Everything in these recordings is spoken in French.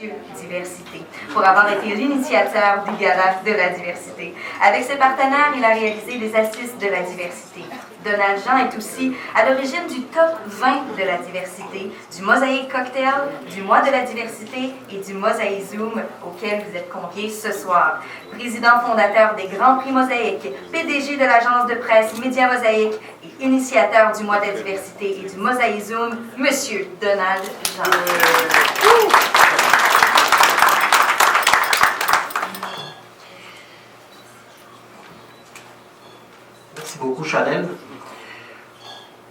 Diversité, pour avoir été l'initiateur du Gala de la diversité. Avec ses partenaires, il a réalisé des assises de la diversité. Donald Jean est aussi à l'origine du top 20 de la diversité, du Mosaïque Cocktail, du Mois de la diversité et du Mosaïque Zoom auquel vous êtes conviés ce soir. Président fondateur des Grands Prix Mosaïque, PDG de l'agence de presse Média Mosaïque et initiateur du Mois de la diversité et du Mosaïque Zoom, Monsieur Donald Jean. Merci beaucoup, Chanel.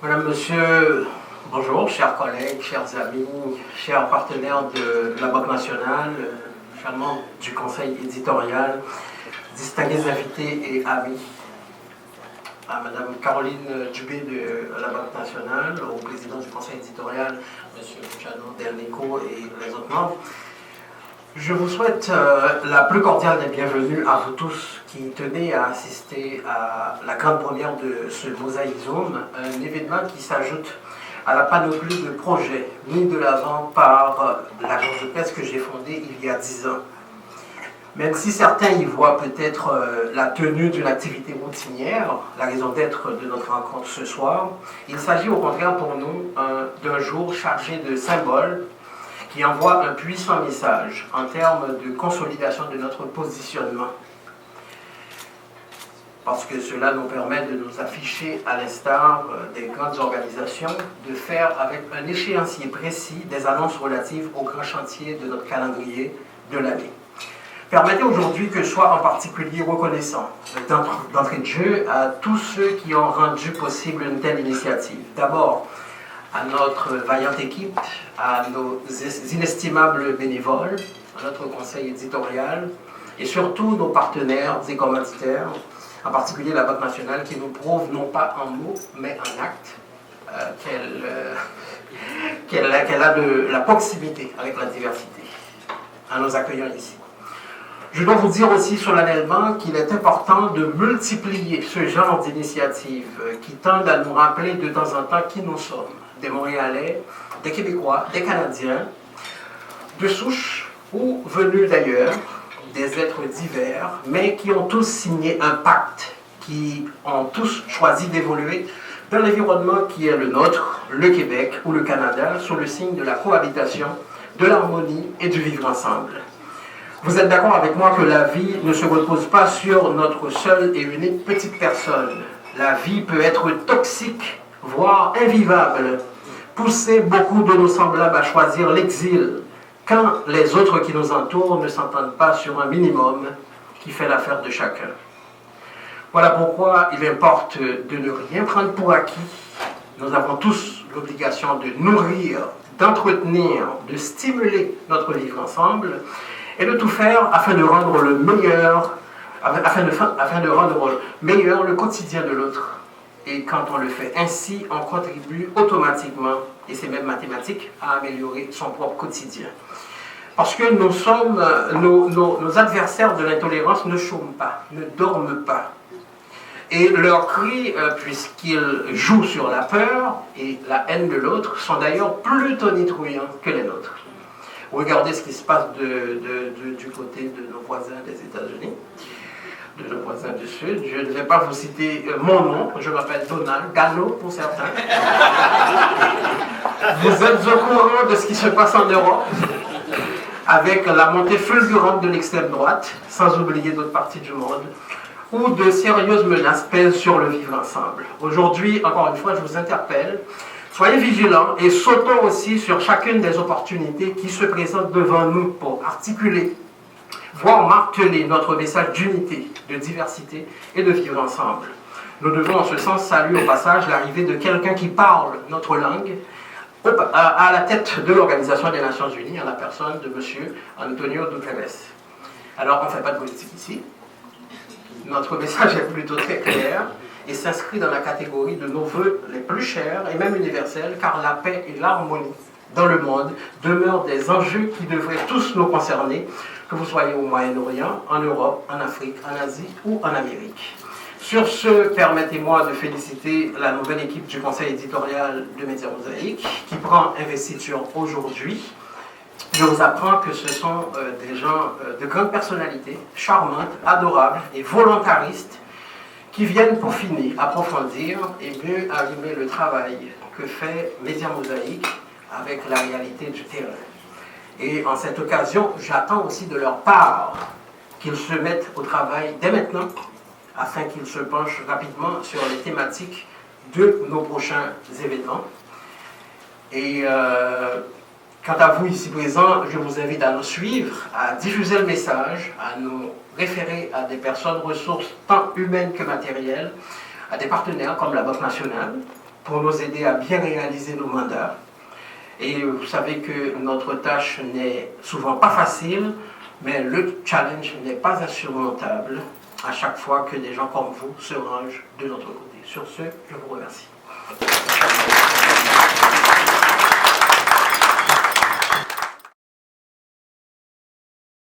Madame, Monsieur, bonjour, chers collègues, chers amis, chers partenaires de la Banque nationale, chers membres du conseil éditorial, distingués invités et amis. À Madame Caroline Dubé de la Banque nationale, au président du conseil éditorial, Monsieur Luciano Del Nico et les autres membres. Je vous souhaite la plus cordiale des bienvenues à vous tous qui tenez à assister à la grande première de ce Mosaïque Zoom, un événement qui s'ajoute à la panoplie de projets mis de l'avant par l'agence de presse que j'ai fondée il y a 10 ans. Même si certains y voient peut-être la tenue d'une activité routinière, la raison d'être de notre rencontre ce soir, il s'agit au contraire pour nous d'un jour chargé de symboles qui envoie un puissant message en termes de consolidation de notre positionnement. Parce que cela nous permet de nous afficher, à l'instar des grandes organisations, de faire avec un échéancier précis des annonces relatives aux grands chantiers de notre calendrier de l'année. Permettez aujourd'hui que je sois en particulier reconnaissant d'entrée de jeu à tous ceux qui ont rendu possible une telle initiative. D'abord, à notre vaillante équipe, à nos inestimables bénévoles, à notre conseil éditorial et surtout nos partenaires et commanditaires, en particulier la Banque nationale qui nous prouve non pas en mots mais en actes qu'elle a de la proximité avec la diversité en nous accueillant ici. Je dois vous dire aussi solennellement qu'il est important de multiplier ce genre d'initiatives qui tendent à nous rappeler de temps en temps qui nous sommes. Des Montréalais, des Québécois, des Canadiens, de souche ou venus d'ailleurs, des êtres divers, mais qui ont tous signé un pacte, qui ont tous choisi d'évoluer dans l'environnement qui est le nôtre, le Québec ou le Canada, sous le signe de la cohabitation, de l'harmonie et du vivre ensemble. Vous êtes d'accord avec moi que la vie ne se repose pas sur notre seule et unique petite personne. La vie peut être toxique, voire invivable, pousser beaucoup de nos semblables à choisir l'exil, quand les autres qui nous entourent ne s'entendent pas sur un minimum qui fait l'affaire de chacun. Voilà pourquoi il importe de ne rien prendre pour acquis. Nous avons tous l'obligation de nourrir, d'entretenir, de stimuler notre vivre ensemble et de tout faire afin de rendre meilleur le quotidien de l'autre. Et quand on le fait ainsi, on contribue automatiquement, et c'est même mathématique, à améliorer son propre quotidien. Parce que nos adversaires de l'intolérance ne chôment pas, ne dorment pas. Et leurs cris, puisqu'ils jouent sur la peur et la haine de l'autre, sont d'ailleurs plus tonitruants que les nôtres. Regardez ce qui se passe du côté de nos voisins des États-Unis, de nos voisins du Sud. Je ne vais pas vous citer mon nom, je m'appelle Donald, Gano pour certains. Vous êtes au courant de ce qui se passe en Europe, avec la montée fulgurante de l'extrême droite, sans oublier d'autres parties du monde, où de sérieuses menaces pèsent sur le vivre ensemble. Aujourd'hui, encore une fois, je vous interpelle. Soyez vigilants et sautons aussi sur chacune des opportunités qui se présentent devant nous pour articuler, voire marteler notre message d'unité, de diversité et de vivre ensemble. Nous devons en ce sens saluer au passage l'arrivée de quelqu'un qui parle notre langue à la tête de l'Organisation des Nations Unies, en la personne de M. Antonio Guterres. Alors, on ne fait pas de politique ici. Notre message est plutôt très clair et s'inscrit dans la catégorie de nos vœux les plus chers et même universels, car la paix et l'harmonie dans le monde demeurent des enjeux qui devraient tous nous concerner, que vous soyez au Moyen-Orient, en Europe, en Afrique, en Asie ou en Amérique. Sur ce, permettez-moi de féliciter la nouvelle équipe du conseil éditorial de Média Mosaïque qui prend investiture aujourd'hui je vous apprends que ce sont des gens de grande personnalité, charmantes, adorables et volontaristes, qui viennent peaufiner, approfondir et mieux arrimer le travail que fait Média Mosaïque avec la réalité du terrain. Et en cette occasion, j'attends aussi de leur part qu'ils se mettent au travail dès maintenant, afin qu'ils se penchent rapidement sur les thématiques de nos prochains événements. Et quant à vous ici présents, je vous invite à nous suivre, à diffuser le message, à nous référer à des personnes ressources tant humaines que matérielles, à des partenaires comme la Banque nationale, pour nous aider à bien réaliser nos mandats. Et vous savez que notre tâche n'est souvent pas facile, mais le challenge n'est pas insurmontable à chaque fois que des gens comme vous se rangent de notre côté. Sur ce, je vous remercie.